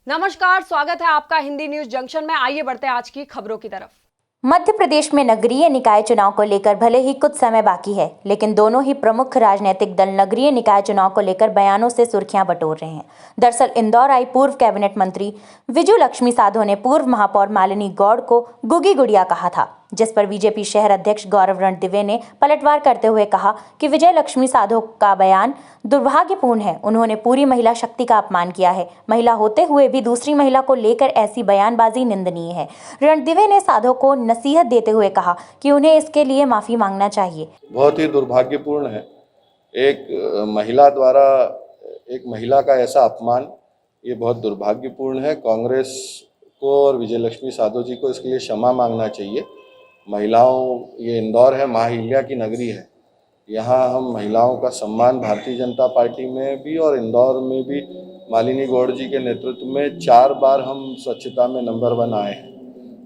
नमस्कार, स्वागत है आपका हिंदी न्यूज जंक्शन में। आइए बढ़ते हैं आज की खबरों की तरफ। मध्य प्रदेश में नगरीय निकाय चुनाव को लेकर भले ही कुछ समय बाकी है, लेकिन दोनों ही प्रमुख राजनीतिक दल नगरीय निकाय चुनाव को लेकर बयानों से सुर्खियां बटोर रहे हैं। दरअसल इंदौर आई पूर्व कैबिनेट मंत्री विजू लक्ष्मी साधो ने पूर्व महापौर मालिनी गौड़ को गुगी गुड़िया कहा था, जिस पर बीजेपी शहर अध्यक्ष गौरव रणदिवे ने पलटवार करते हुए कहा कि विजय लक्ष्मी साधो का बयान दुर्भाग्यपूर्ण है। उन्होंने पूरी महिला शक्ति का अपमान किया है। महिला होते हुए भी दूसरी महिला को लेकर ऐसी बयानबाजी निंदनीय है। रणदिवे ने साधो को नसीहत देते हुए कहा कि उन्हें इसके लिए माफी मांगना चाहिए। बहुत ही दुर्भाग्यपूर्ण है एक महिला द्वारा एक महिला का ऐसा अपमान, ये बहुत दुर्भाग्यपूर्ण है। कांग्रेस को और विजय लक्ष्मी साधो जी को इसके लिए क्षमा मांगना चाहिए। महिलाओं, ये इंदौर है, महाहिल्या की नगरी है। यहाँ हम महिलाओं का सम्मान भारतीय जनता पार्टी में भी और इंदौर में भी मालिनी गौड़ जी के नेतृत्व में 4 बार हम स्वच्छता में नंबर 1 आए हैं।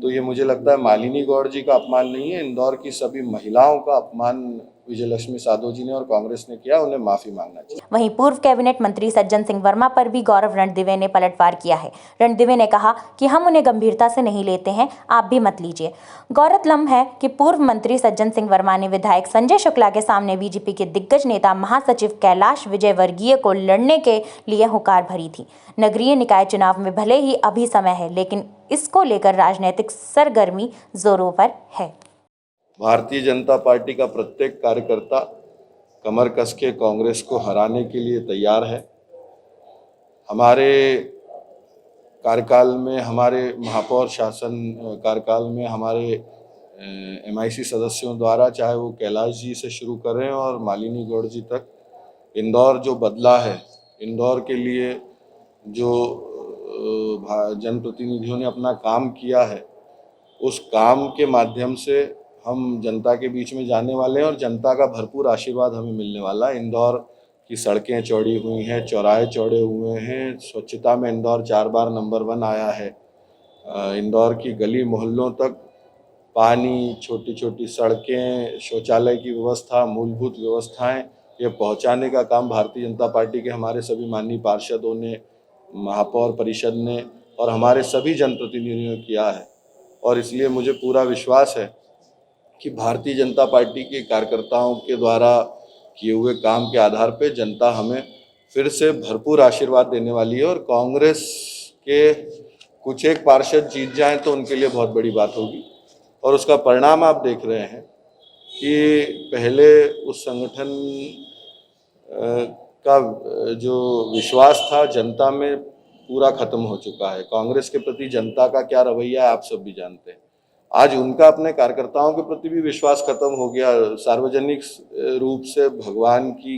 तो ये मुझे लगता है मालिनी गौड़ जी का अपमान नहीं है, इंदौर की सभी महिलाओं का अपमान विजय लक्ष्मी साधो जी ने और कांग्रेस ने किया। उन्हें माफी मांगना चाहिए। वहीं पूर्व कैबिनेट मंत्री सज्जन सिंह वर्मा पर भी गौरव रणदिवे ने पलटवार किया है। रणदिवे ने कहा कि हम उन्हें गंभीरता से नहीं लेते हैं, आप भी मत लीजिए। गौरतलब है कि पूर्व मंत्री सज्जन सिंह वर्मा ने विधायक संजय शुक्ला के सामने बीजेपी के दिग्गज नेता महासचिव कैलाश विजयवर्गीय को लड़ने के लिए हुंकार भरी थी। नगरीय निकाय चुनाव में भले ही अभी समय है, लेकिन इसको लेकर राजनीतिक सरगर्मी जोरों पर है। भारतीय जनता पार्टी का प्रत्येक कार्यकर्ता कमर कस के कांग्रेस को हराने के लिए तैयार है। हमारे कार्यकाल में, हमारे महापौर शासन कार्यकाल में हमारे MIC सदस्यों द्वारा, चाहे वो कैलाश जी से शुरू करें और मालिनी गौड़ जी तक, इंदौर जो बदला है, इंदौर के लिए जो जनप्रतिनिधियों ने अपना काम किया है, उस काम के माध्यम से हम जनता के बीच में जाने वाले हैं और जनता का भरपूर आशीर्वाद हमें मिलने वाला है। इंदौर की सड़कें चौड़ी हुई हैं, चौराहे चौड़े हुए हैं, स्वच्छता में इंदौर 4 बार नंबर 1 आया है। इंदौर की गली मोहल्लों तक पानी, छोटी छोटी सड़कें, शौचालय की व्यवस्था, मूलभूत व्यवस्थाएं, ये पहुंचाने का काम भारतीय जनता पार्टी के हमारे सभी माननीय पार्षदों ने, महापौर परिषद ने और हमारे सभी जनप्रतिनिधियों ने किया है। और इसलिए मुझे पूरा विश्वास है कि भारतीय जनता पार्टी के कार्यकर्ताओं के द्वारा किए हुए काम के आधार पर जनता हमें फिर से भरपूर आशीर्वाद देने वाली है और कांग्रेस के कुछ एक पार्षद जीत जाएं तो उनके लिए बहुत बड़ी बात होगी। और उसका परिणाम आप देख रहे हैं कि पहले उस संगठन का जो विश्वास था जनता में पूरा खत्म हो चुका है। कांग्रेस के प्रति जनता का क्या रवैया है आप सब भी जानते हैं। आज उनका अपने कार्यकर्ताओं के प्रति भी विश्वास खत्म हो गया। सार्वजनिक रूप से भगवान की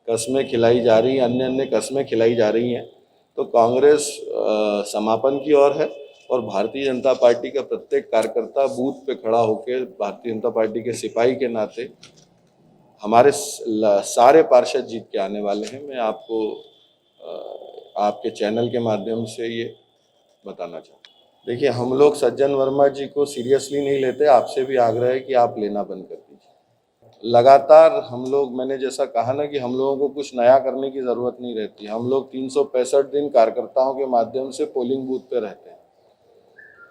कस्में खिलाई जा रही हैं, अन्य अन्य कस्में खिलाई जा रही हैं। तो कांग्रेस समापन की ओर है और भारतीय जनता पार्टी का प्रत्येक कार्यकर्ता बूथ पे खड़ा होकर भारतीय जनता पार्टी के सिपाही के नाते हमारे सारे पार्षद जीत के आने वाले हैं। मैं आपको आपके चैनल के माध्यम से ये बताना चाहता हूँ। देखिए, हम लोग सज्जन वर्मा जी को सीरियसली नहीं लेते। आपसे भी आग्रह है कि आप लेना बंद कर दीजिए। लगातार हम लोग, मैंने जैसा कहा ना कि हम लोगों को कुछ नया करने की ज़रूरत नहीं रहती। हम लोग 365 दिन कार्यकर्ताओं के माध्यम से पोलिंग बूथ पे रहते हैं।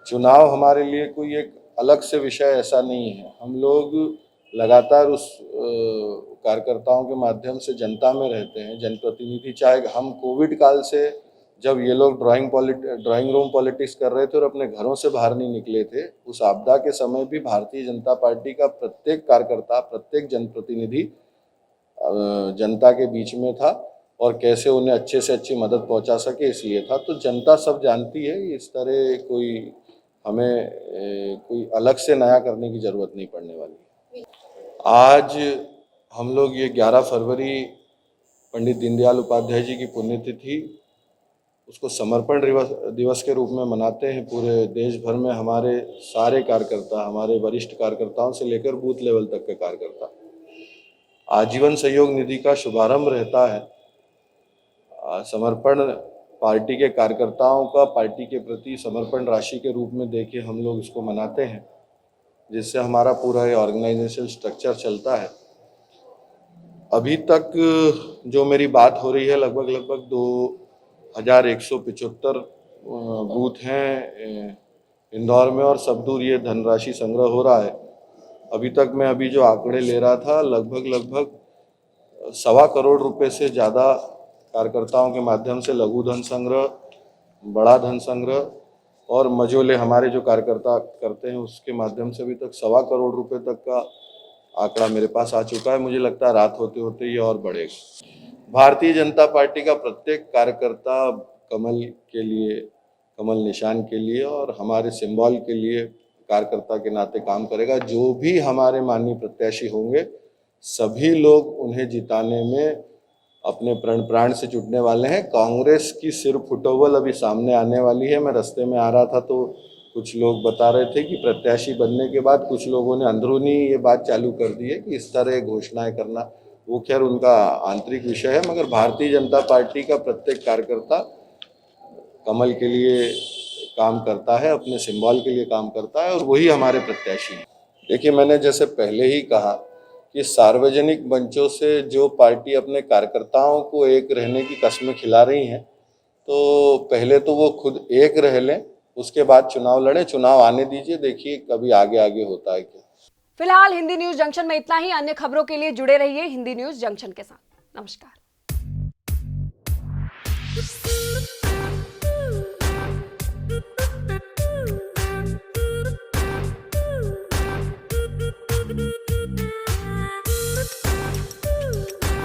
चुनाव हमारे लिए कोई एक अलग से विषय ऐसा नहीं है। हम लोग लगातार उस कार्यकर्ताओं के माध्यम से जनता में रहते हैं। जनप्रतिनिधि, चाहे हम कोविड काल से, जब ये लोग ड्राइंग रूम पॉलिटिक्स कर रहे थे और अपने घरों से बाहर नहीं निकले थे, उस आपदा के समय भी भारतीय जनता पार्टी का प्रत्येक कार्यकर्ता, प्रत्येक जनप्रतिनिधि जनता के बीच में था और कैसे उन्हें अच्छे से अच्छी मदद पहुंचा सके इसलिए था। तो जनता सब जानती है। इस तरह हमें कोई अलग से नया करने की ज़रूरत नहीं पड़ने वाली। आज हम लोग ये 11 फरवरी पंडित दीनदयाल उपाध्याय जी की पुण्यतिथि, उसको समर्पण दिवस के रूप में मनाते हैं। पूरे देश भर में हमारे सारे कार्यकर्ता, हमारे वरिष्ठ कार्यकर्ताओं से लेकर बूथ लेवल तक के कार्यकर्ता आजीवन सहयोग निधि का शुभारंभ रहता है। समर्पण पार्टी के कार्यकर्ताओं का पार्टी के प्रति समर्पण राशि के रूप में देके हम लोग इसको मनाते हैं, जिससे हमारा पूरा ये ऑर्गेनाइजेशन स्ट्रक्चर चलता है। अभी तक जो मेरी बात हो रही है, लगभग 2175 बूथ हैं इंदौर में और सब दूर ये धनराशि संग्रह हो रहा है। अभी तक मैं जो आंकड़े ले रहा था लगभग 1.25 करोड़ रुपए से ज़्यादा कार्यकर्ताओं के माध्यम से लघु धन संग्रह, बड़ा धन संग्रह और मझोले हमारे जो कार्यकर्ता करते हैं उसके माध्यम से अभी तक 1.25 करोड़ रुपए तक का आंकड़ा मेरे पास आ चुका है। मुझे लगता है रात होते होते ये और बढ़ेगा। भारतीय जनता पार्टी का प्रत्येक कार्यकर्ता कमल के लिए, कमल निशान के लिए और हमारे सिंबल के लिए कार्यकर्ता के नाते काम करेगा। जो भी हमारे माननीय प्रत्याशी होंगे सभी लोग उन्हें जिताने में अपने प्राण से जुटने वाले हैं। कांग्रेस की सिर फुटोवल अभी सामने आने वाली है। मैं रास्ते में आ रहा था तो कुछ लोग बता रहे थे कि प्रत्याशी बनने के बाद कुछ लोगों ने अंदरूनी ये बात चालू कर दी है कि इस तरह घोषणाएं करना, वो खैर उनका आंतरिक विषय है, मगर भारतीय जनता पार्टी का प्रत्येक कार्यकर्ता कमल के लिए काम करता है, अपने सिंबल के लिए काम करता है और वही हमारे प्रत्याशी हैं। देखिए, मैंने जैसे पहले ही कहा कि सार्वजनिक मंचों से जो पार्टी अपने कार्यकर्ताओं को एक रहने की कस्में खिला रही हैं, तो पहले तो वो खुद एक रह लें, उसके बाद चुनाव लड़ें। चुनाव आने दीजिए, देखिए कभी आगे आगे होता है क्या। फिलहाल हिंदी न्यूज जंक्शन में इतना ही। अन्य खबरों के लिए जुड़े रहिए हिंदी न्यूज जंक्शन के साथ। नमस्कार।